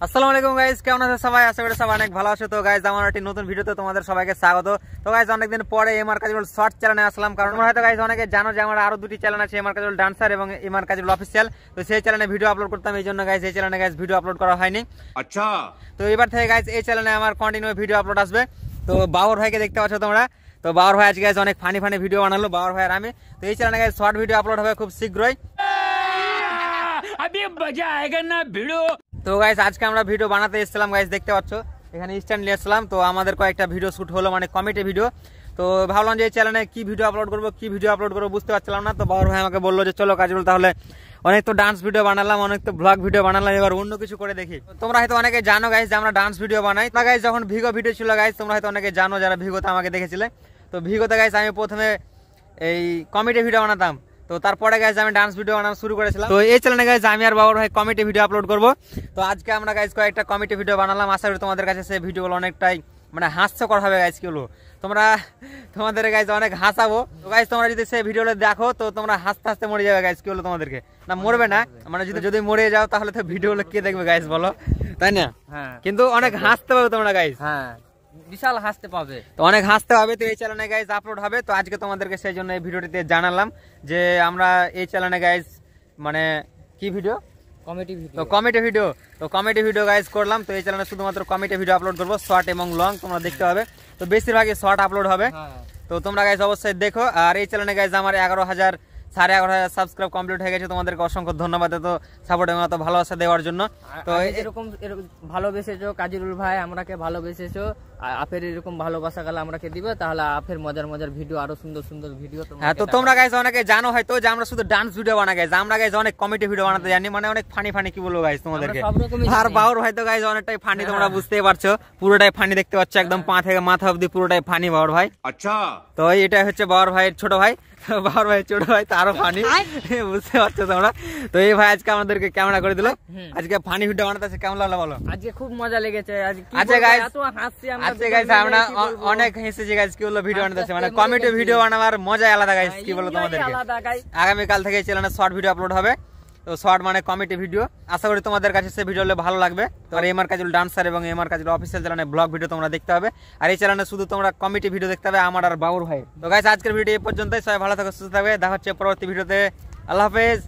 আসসালামু আলাইকুম গাইস, কেমন আছো সবাই? আশা করি সবাই অনেক ভালো আছো। তো গাইস আমার একটি নতুন ভিডিওতে তোমাদের সবাইকে স্বাগত। তো গাইস অনেকদিন পরে এমআর কাজল শর্ট চ্যানেলে আসলাম, কারণ তোমরা হয়তো গাইস অনেকে জানো যে আমার আরো দুটি চ্যানেল আছে, এমআর কাজল ডান্সার এবং এমআর কাজল অফিসিয়াল। তো সেই চ্যানেলে ভিডিও আপলোড করতাম, এই জন্য গাইস এই চ্যানেলে গাইস ভিডিও আপলোড করা হয়নি। আচ্ছা, তো এবার থেকে গাইস এই চ্যানেলে আমার কন্টিনিউ ভিডিও আপলোড আসবে। তো বাবর ভাইকে দেখতে পাচ্ছ তোমরা, তো বাবর ভাই আজকে গাইস অনেক ফানি ফানি ভিডিও বানালো বাবর ভাই আর আমি। তো এই চ্যানেলে গাইস শর্ট ভিডিও আপলোড হবে খুব শীঘ্রই। তো গাইস আজকে আমরা ভিডিও বানাতে এসেছিলাম, গাইস দেখতে পাচ্ছ এখানে স্ট্যান্ড নিয়ে এসেছিলাম। তো আমাদের কয়েকটা ভিডিও শুট হলো, মানে কমেডি ভিডিও। তো ভাবলাম যে এই চ্যানেলে কি ভিডিও আপলোড করবো বুঝতে পারছিলাম না। তো বাবর ভাই আমাকে বললো যে চলো কাজল, তাহলে অনেক তো ডান্স ভিডিও বানালাম, অনেক তো ব্লগ ভিডিও বানালাম, এবার অন্য কিছু করে দেখি। তোমরা হয়তো অনেকে জানো গাইস যে আমরা ডান্স ভিডিও বানাই। তা গাইস যখন ভিগো ভিডিও ছিল গাইস, তোমরা হয়তো অনেকে জানো যারা ভিগোতে আমাকে দেখেছিলে। তো ভিগোতে গাইস আমি প্রথমে এই কমেডি ভিডিও বানাতাম, তো তারপরে গাইস আমি ডান্স ভিডিও বানানো শুরু করেছিলাম। তো এই চ্যানেলে গাইস আমি আর বাবর ভাই কমেডি ভিডিও আপলোড করব। তো আজকে আমরা গাইস কয়েকটা কমেডি ভিডিও বানালাম, আশা করি তোমাদের কাছে সেই ভিডিওগুলো অনেকটাই মানে হাস্যকর হবে গাইস। কি হলো তোমাদের গাইস অনেক হাসাবো। তো গাইস তোমরা যদি সেই ভিডিওটা দেখো তো তোমরা হাসতে হাসতে মরে যাবে গাইস। কি হলো তোমাদেরকে না মরবে না, মানে যদি মরে যাও তাহলে তো ভিডিওগুলো কে দেখবে গাইস বলো, তাই না? হ্যাঁ, কিন্তু অনেক হাসতে পাবে তোমরা গাইস। হ্যাঁ, বিশাল হাসতে পাবে, তো অনেক হাসতে হবে। তো এই চ্যানেলে গাইস আপলোড হবে। তো আজকে তোমাদেরকে সেই জন্য এই ভিডিওটিতে জানালাম যে আমরা এই চ্যানেলে গাইস মানে কি ভিডিও, কমেডি ভিডিও গাইস করলাম। তো এই চ্যানেলে শুধুমাত্র কমেডি ভিডিও আপলোড করবো, শর্ট এবং লং তোমরা দেখতে হবে। তো বেশিরভাগই শর্ট আপলোড হবে। তো তোমরা গাইস অবশ্যই দেখো। আর এই চ্যানেলে গাইস আমার 11,000 সাবস্ক্রাইব কমপ্লিট হয়ে গেছে। তোমাদেরকে অসংখ্য ধন্যবাদ এত সাপোর্ট এবং এত ভালোবাসা দেওয়ার জন্য। তো এরকম ভালোবেসেছো কাজিরুল ভাই, আমরাকে ভালোবেসেছো, আপের এরকম ভালোবাসা গেলে আমরাকে দিবে, তাহলে আপের মজার মজার ভিডিও, আরো সুন্দর সুন্দর ভিডিও। হ্যাঁ, তো তোমরা গাইস অনেকে জানো হয়তো যে আমরা শুধু ডান্স ভিডিও বানাই গাইস, আমরা গাইস অনেক কমেডি ভিডিও বানাতে জানি, মানে অনেক ফানি ফানি। কি বলবো গাইস তোমাদেরকে, আর বাউর হয়তো গাইস অনেকটাই ফানি, তোমরা বুঝতেই পারছো, পুরোটাই ফানি দেখতে পাচ্ছ, একদম পা থেকে মাথা অবধি পুরোটাই ফানি বাউর ভাই। আচ্ছা, তো এটা হচ্ছে বাউর ভাইয়ের ছোট ভাই, বাবার ভাই ছোট ভাই তো আরো ফানি, বুঝতে পারছো তোমরা। তো এই ভাই আজকে আমাদেরকে ক্যামেরা করে দিল, আজকে ফানি ভিডিও বানাতে কেমন লাগলো বলো? আজকে খুব মজা লেগেছে। আচ্ছা গাইস, আমরা অনেক হেসেছি গাইস। কি বললো ভিডিও বানাতে, মানে কমেডি ভিডিও বানাবার মজা আলাদা গাইস। কি বলবো তোমাদেরকে, আগামীকাল থেকে চ্যানেলে শর্ট ভিডিও আপলোড হবে। তো শর্ট মানে কমেডি ভিডিও, আশা করি তোমাদের কাছে সেই ভিডিও ভালো লাগবে। তো এমআর কাজল ডান্সার এবং এমআর কাজল অফিসিয়াল চ্যানেলে ব্লগ ভিডিও তোমরা দেখতে হবে, আর এই চ্যানেলে শুধু তোমরা কমেডি ভিডিও দেখতে হবে আমার আর বাবুর ভাই। তো গাইস আজকের ভিডিও এই পর্যন্তই, সবাই ভালো থাকো, সুস্থ থাকবে, দেখা হচ্ছে পরবর্তী ভিডিওতে। আল্লাহ হাফেজ।